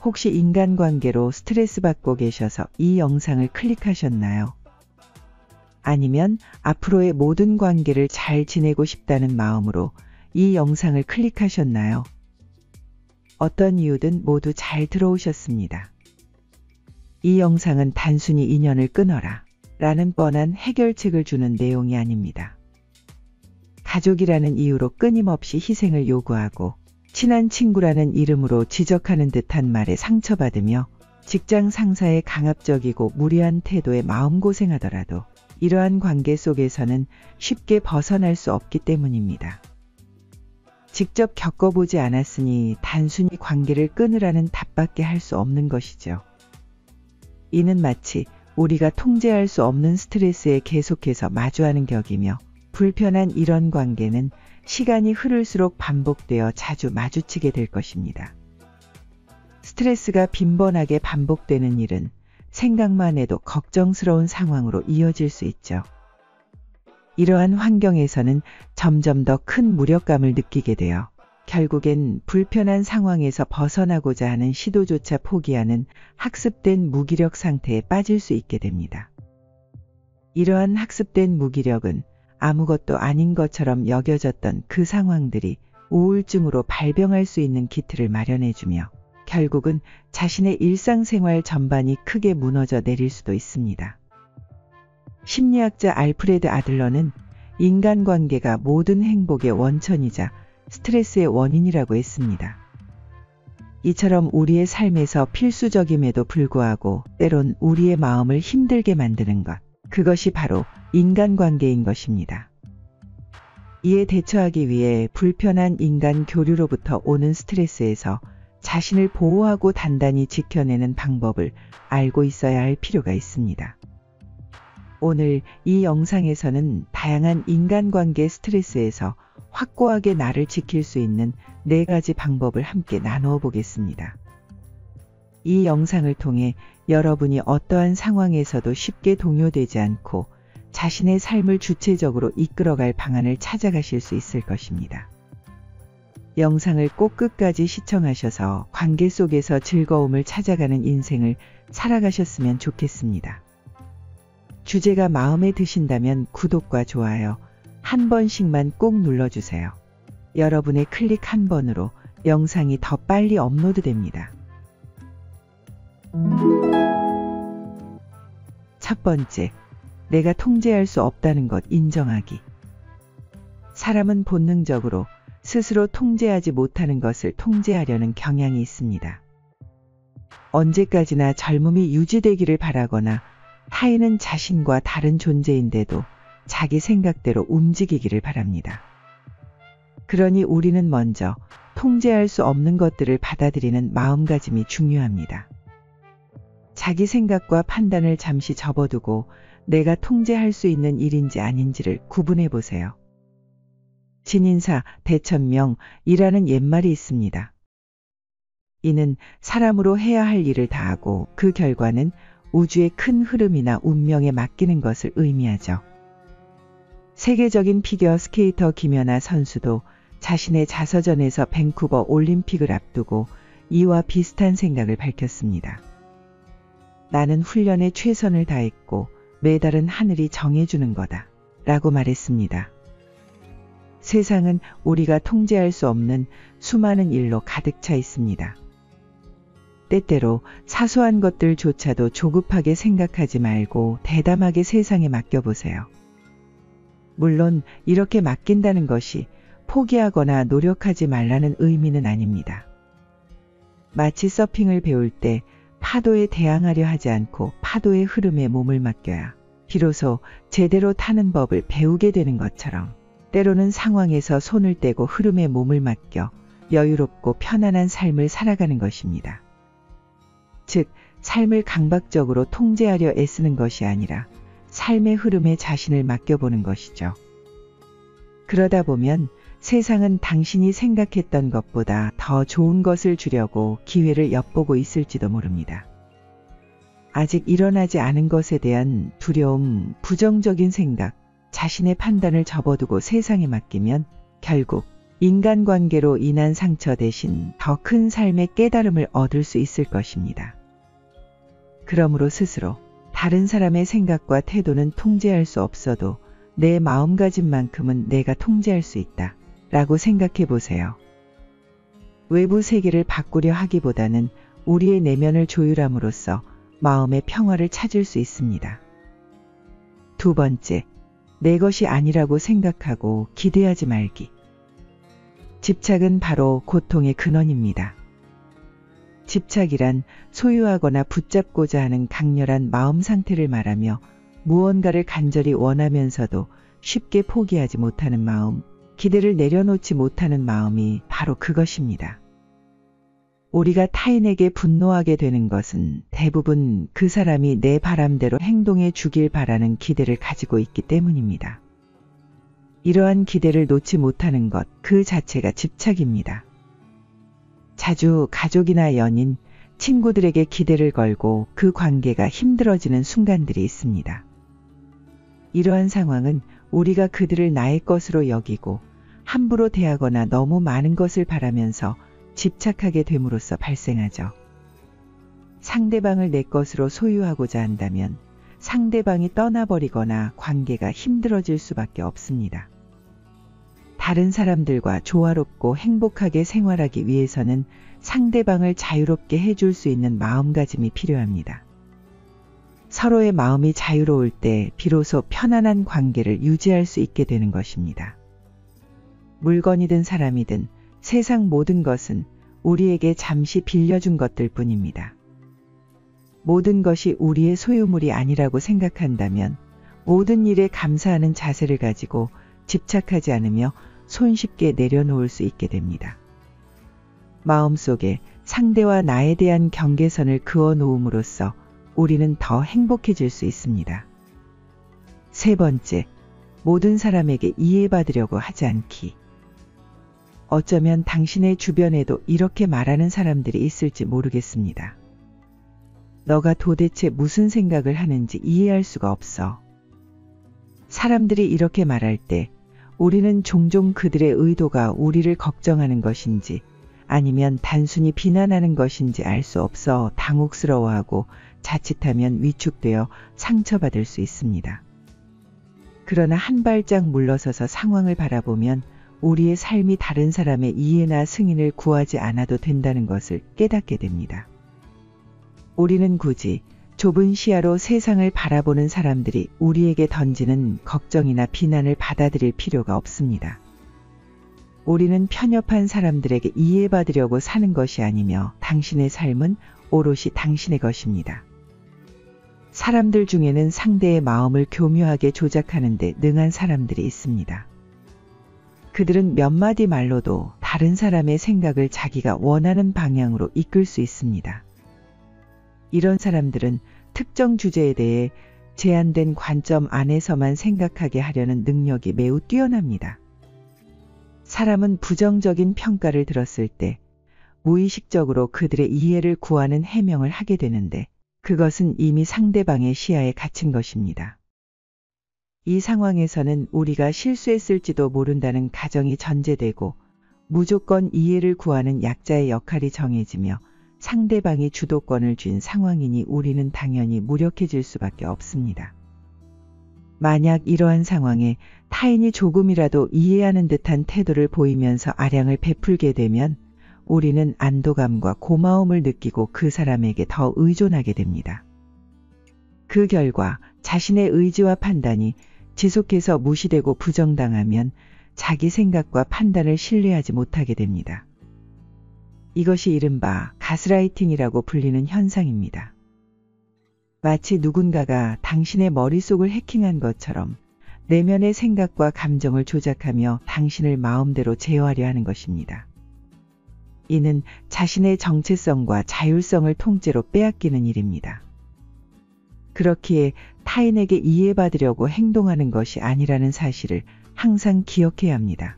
혹시 인간관계로 스트레스 받고 계셔서 이 영상을 클릭하셨나요? 아니면 앞으로의 모든 관계를 잘 지내고 싶다는 마음으로 이 영상을 클릭하셨나요? 어떤 이유든 모두 잘 들어오셨습니다. 이 영상은 단순히 인연을 끊어라 라는 뻔한 해결책을 주는 내용이 아닙니다. 가족이라는 이유로 끊임없이 희생을 요구하고 친한 친구라는 이름으로 지적하는 듯한 말에 상처받으며 직장 상사의 강압적이고 무리한 태도에 마음고생하더라도 이러한 관계 속에서는 쉽게 벗어날 수 없기 때문입니다. 직접 겪어보지 않았으니 단순히 관계를 끊으라는 답밖에 할 수 없는 것이죠. 이는 마치 우리가 통제할 수 없는 스트레스에 계속해서 마주하는 격이며 불편한 이런 관계는 시간이 흐를수록 반복되어 자주 마주치게 될 것입니다. 스트레스가 빈번하게 반복되는 일은 생각만 해도 걱정스러운 상황으로 이어질 수 있죠. 이러한 환경에서는 점점 더 큰 무력감을 느끼게 되어 결국엔 불편한 상황에서 벗어나고자 하는 시도조차 포기하는 학습된 무기력 상태에 빠질 수 있게 됩니다. 이러한 학습된 무기력은 아무것도 아닌 것처럼 여겨졌던 그 상황들이 우울증으로 발병할 수 있는 기틀을 마련해주며 결국은 자신의 일상생활 전반이 크게 무너져 내릴 수도 있습니다. 심리학자 알프레드 아들러는 인간관계가 모든 행복의 원천이자 스트레스의 원인이라고 했습니다. 이처럼 우리의 삶에서 필수적임에도 불구하고 때론 우리의 마음을 힘들게 만드는 것, 그것이 바로 인간관계인 것입니다. 이에 대처하기 위해 불편한 인간 교류로부터 오는 스트레스에서 자신을 보호하고 단단히 지켜내는 방법을 알고 있어야 할 필요가 있습니다. 오늘 이 영상에서는 다양한 인간관계 스트레스에서 확고하게 나를 지킬 수 있는 4가지 방법을 함께 나누어 보겠습니다. 이 영상을 통해 여러분이 어떠한 상황에서도 쉽게 동요되지 않고 자신의 삶을 주체적으로 이끌어갈 방안을 찾아가실 수 있을 것입니다. 영상을 꼭 끝까지 시청하셔서 관계 속에서 즐거움을 찾아가는 인생을 살아가셨으면 좋겠습니다. 주제가 마음에 드신다면 구독과 좋아요 한 번씩만 꼭 눌러주세요. 여러분의 클릭 한 번으로 영상이 더 빨리 업로드됩니다. 첫 번째, 내가 통제할 수 없다는 것 인정하기. 사람은 본능적으로 스스로 통제하지 못하는 것을 통제하려는 경향이 있습니다. 언제까지나 젊음이 유지되기를 바라거나 타인은 자신과 다른 존재인데도 자기 생각대로 움직이기를 바랍니다. 그러니 우리는 먼저 통제할 수 없는 것들을 받아들이는 마음가짐이 중요합니다. 자기 생각과 판단을 잠시 접어두고 내가 통제할 수 있는 일인지 아닌지를 구분해 보세요. 진인사 대천명이라는 옛말이 있습니다. 이는 사람으로 해야 할 일을 다하고 그 결과는 우주의 큰 흐름이나 운명에 맡기는 것을 의미하죠. 세계적인 피겨 스케이터 김연아 선수도 자신의 자서전에서 밴쿠버 올림픽을 앞두고 이와 비슷한 생각을 밝혔습니다. 나는 훈련에 최선을 다했고 메달은 하늘이 정해주는 거다 라고 말했습니다. 세상은 우리가 통제할 수 없는 수많은 일로 가득 차 있습니다. 때때로 사소한 것들조차도 조급하게 생각하지 말고 대담하게 세상에 맡겨보세요. 물론 이렇게 맡긴다는 것이 포기하거나 노력하지 말라는 의미는 아닙니다. 마치 서핑을 배울 때 파도에 대항하려 하지 않고 파도의 흐름에 몸을 맡겨야 비로소 제대로 타는 법을 배우게 되는 것처럼 때로는 상황에서 손을 떼고 흐름에 몸을 맡겨 여유롭고 편안한 삶을 살아가는 것입니다. 즉, 삶을 강박적으로 통제하려 애쓰는 것이 아니라 삶의 흐름에 자신을 맡겨보는 것이죠. 그러다 보면 세상은 당신이 생각했던 것보다 더 좋은 것을 주려고 기회를 엿보고 있을지도 모릅니다. 아직 일어나지 않은 것에 대한 두려움, 부정적인 생각, 자신의 판단을 접어두고 세상에 맡기면 결국 인간관계로 인한 상처 대신 더 큰 삶의 깨달음을 얻을 수 있을 것입니다. 그러므로 스스로 다른 사람의 생각과 태도는 통제할 수 없어도 내 마음가짐만큼은 내가 통제할 수 있다 라고 생각해 보세요. 외부 세계를 바꾸려 하기보다는 우리의 내면을 조율함으로써 마음의 평화를 찾을 수 있습니다. 두 번째, 내 것이 아니라고 생각하고 기대하지 말기. 집착은 바로 고통의 근원입니다. 집착이란 소유하거나 붙잡고자 하는 강렬한 마음 상태를 말하며 무언가를 간절히 원하면서도 쉽게 포기하지 못하는 마음, 기대를 내려놓지 못하는 마음이 바로 그것입니다. 우리가 타인에게 분노하게 되는 것은 대부분 그 사람이 내 바람대로 행동해 주길 바라는 기대를 가지고 있기 때문입니다. 이러한 기대를 놓지 못하는 것 그 자체가 집착입니다. 자주 가족이나 연인, 친구들에게 기대를 걸고 그 관계가 힘들어지는 순간들이 있습니다. 이러한 상황은 우리가 그들을 나의 것으로 여기고 함부로 대하거나 너무 많은 것을 바라면서 집착하게 됨으로써 발생하죠. 상대방을 내 것으로 소유하고자 한다면 상대방이 떠나버리거나 관계가 힘들어질 수밖에 없습니다. 다른 사람들과 조화롭고 행복하게 생활하기 위해서는 상대방을 자유롭게 해줄 수 있는 마음가짐이 필요합니다. 서로의 마음이 자유로울 때 비로소 편안한 관계를 유지할 수 있게 되는 것입니다. 물건이든 사람이든 세상 모든 것은 우리에게 잠시 빌려준 것들 뿐입니다. 모든 것이 우리의 소유물이 아니라고 생각한다면 모든 일에 감사하는 자세를 가지고 집착하지 않으며 손쉽게 내려놓을 수 있게 됩니다. 마음속에 상대와 나에 대한 경계선을 그어 놓음으로써 우리는 더 행복해질 수 있습니다. 세 번째, 모든 사람에게 이해받으려고 하지 않기. 어쩌면 당신의 주변에도 이렇게 말하는 사람들이 있을지 모르겠습니다. 너가 도대체 무슨 생각을 하는지 이해할 수가 없어. 사람들이 이렇게 말할 때 우리는 종종 그들의 의도가 우리를 걱정하는 것인지 아니면 단순히 비난하는 것인지 알 수 없어 당혹스러워하고 자칫하면 위축되어 상처받을 수 있습니다. 그러나 한 발짝 물러서서 상황을 바라보면 우리의 삶이 다른 사람의 이해나 승인을 구하지 않아도 된다는 것을 깨닫게 됩니다. 우리는 굳이 좁은 시야로 세상을 바라보는 사람들이 우리에게 던지는 걱정이나 비난을 받아들일 필요가 없습니다. 우리는 편협한 사람들에게 이해받으려고 사는 것이 아니며 당신의 삶은 오롯이 당신의 것입니다. 사람들 중에는 상대의 마음을 교묘하게 조작하는 데 능한 사람들이 있습니다. 그들은 몇 마디 말로도 다른 사람의 생각을 자기가 원하는 방향으로 이끌 수 있습니다. 이런 사람들은 특정 주제에 대해 제한된 관점 안에서만 생각하게 하려는 능력이 매우 뛰어납니다. 사람은 부정적인 평가를 들었을 때 무의식적으로 그들의 이해를 구하는 해명을 하게 되는데 그것은 이미 상대방의 시야에 갇힌 것입니다. 이 상황에서는 우리가 실수했을지도 모른다는 가정이 전제되고 무조건 이해를 구하는 약자의 역할이 정해지며 상대방이 주도권을 쥔 상황이니 우리는 당연히 무력해질 수밖에 없습니다. 만약 이러한 상황에 타인이 조금이라도 이해하는 듯한 태도를 보이면서 아량을 베풀게 되면 우리는 안도감과 고마움을 느끼고 그 사람에게 더 의존하게 됩니다. 그 결과 자신의 의지와 판단이 지속해서 무시되고 부정당하면 자기 생각과 판단을 신뢰하지 못하게 됩니다. 이것이 이른바 가스라이팅이라고 불리는 현상입니다. 마치 누군가가 당신의 머릿속을 해킹한 것처럼 내면의 생각과 감정을 조작하며 당신을 마음대로 제어하려 하는 것입니다. 이는 자신의 정체성과 자율성을 통째로 빼앗기는 일입니다. 그렇기에 타인에게 이해받으려고 행동하는 것이 아니라는 사실을 항상 기억해야 합니다.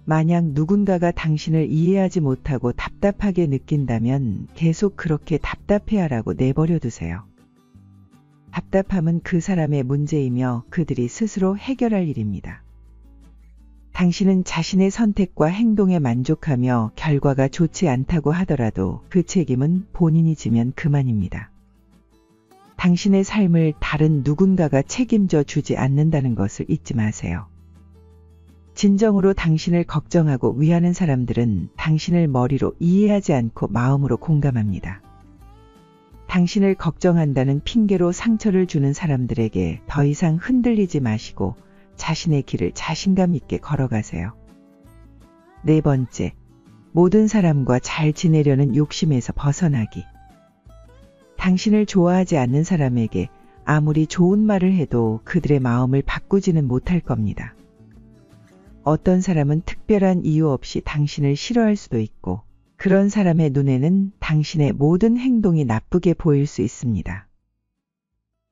만약 누군가가 당신을 이해하지 못하고 답답하게 느낀다면 계속 그렇게 답답해하라고 내버려 두세요. 답답함은 그 사람의 문제이며 그들이 스스로 해결할 일입니다. 당신은 자신의 선택과 행동에 만족하며 결과가 좋지 않다고 하더라도 그 책임은 본인이 지면 그만입니다. 당신의 삶을 다른 누군가가 책임져 주지 않는다는 것을 잊지 마세요. 진정으로 당신을 걱정하고 위하는 사람들은 당신을 머리로 이해하지 않고 마음으로 공감합니다. 당신을 걱정한다는 핑계로 상처를 주는 사람들에게 더 이상 흔들리지 마시고 자신의 길을 자신감 있게 걸어가세요. 네 번째, 모든 사람과 잘 지내려는 욕심에서 벗어나기. 당신을 좋아하지 않는 사람에게 아무리 좋은 말을 해도 그들의 마음을 바꾸지는 못할 겁니다. 어떤 사람은 특별한 이유 없이 당신을 싫어할 수도 있고 그런 사람의 눈에는 당신의 모든 행동이 나쁘게 보일 수 있습니다.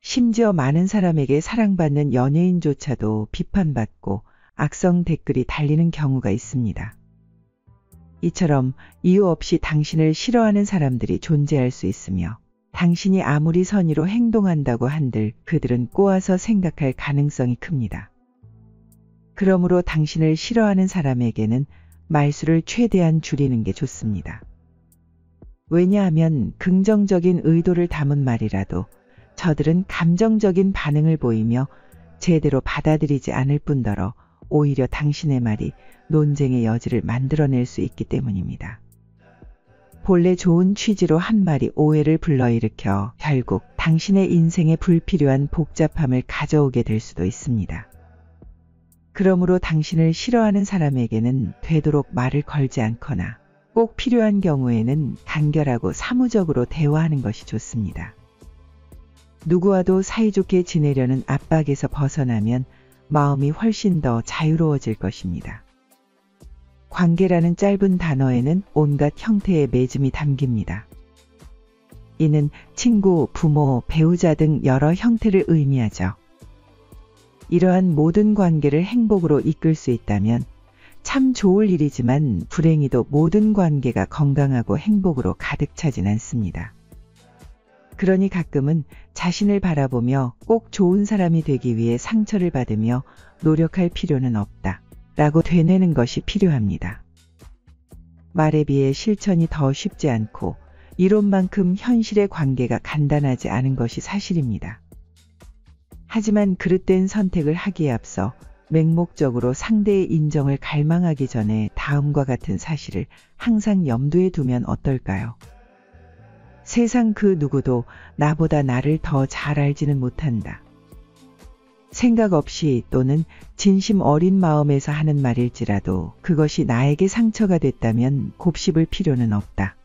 심지어 많은 사람에게 사랑받는 연예인조차도 비판받고 악성 댓글이 달리는 경우가 있습니다. 이처럼 이유 없이 당신을 싫어하는 사람들이 존재할 수 있으며 당신이 아무리 선의로 행동한다고 한들 그들은 꼬아서 생각할 가능성이 큽니다. 그러므로 당신을 싫어하는 사람에게는 말수를 최대한 줄이는 게 좋습니다. 왜냐하면 긍정적인 의도를 담은 말이라도 저들은 감정적인 반응을 보이며 제대로 받아들이지 않을 뿐더러 오히려 당신의 말이 논쟁의 여지를 만들어낼 수 있기 때문입니다. 본래 좋은 취지로 한 말이 오해를 불러일으켜 결국 당신의 인생에 불필요한 복잡함을 가져오게 될 수도 있습니다. 그러므로 당신을 싫어하는 사람에게는 되도록 말을 걸지 않거나 꼭 필요한 경우에는 간결하고 사무적으로 대화하는 것이 좋습니다. 누구와도 사이좋게 지내려는 압박에서 벗어나면 마음이 훨씬 더 자유로워질 것입니다. 관계라는 짧은 단어에는 온갖 형태의 맺음이 담깁니다. 이는 친구, 부모, 배우자 등 여러 형태를 의미하죠. 이러한 모든 관계를 행복으로 이끌 수 있다면 참 좋을 일이지만 불행히도 모든 관계가 건강하고 행복으로 가득 차진 않습니다. 그러니 가끔은 자신을 바라보며 꼭 좋은 사람이 되기 위해 상처를 받으며 노력할 필요는 없다 라고 되뇌는 것이 필요합니다. 말에 비해 실천이 더 쉽지 않고 이론만큼 현실의 관계가 간단하지 않은 것이 사실입니다. 하지만 그릇된 선택을 하기에 앞서 맹목적으로 상대의 인정을 갈망하기 전에 다음과 같은 사실을 항상 염두에 두면 어떨까요? 세상 그 누구도 나보다 나를 더 잘 알지는 못한다. 생각 없이 또는 진심 어린 마음에서 하는 말일지라도 그것이 나에게 상처가 됐다면 곱씹을 필요는 없다.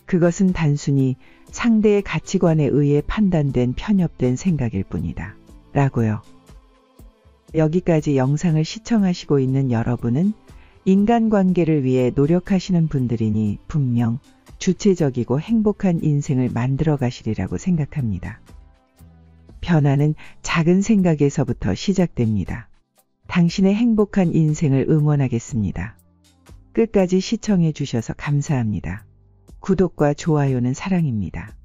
그것은 단순히 상대의 가치관에 의해 판단된 편협된 생각일 뿐이다. 라고요. 여기까지 영상을 시청하시고 있는 여러분은 인간관계를 위해 노력하시는 분들이니 분명 주체적이고 행복한 인생을 만들어 가시리라고 생각합니다. 변화는 작은 생각에서부터 시작됩니다. 당신의 행복한 인생을 응원하겠습니다. 끝까지 시청해 주셔서 감사합니다. 구독과 좋아요는 사랑입니다.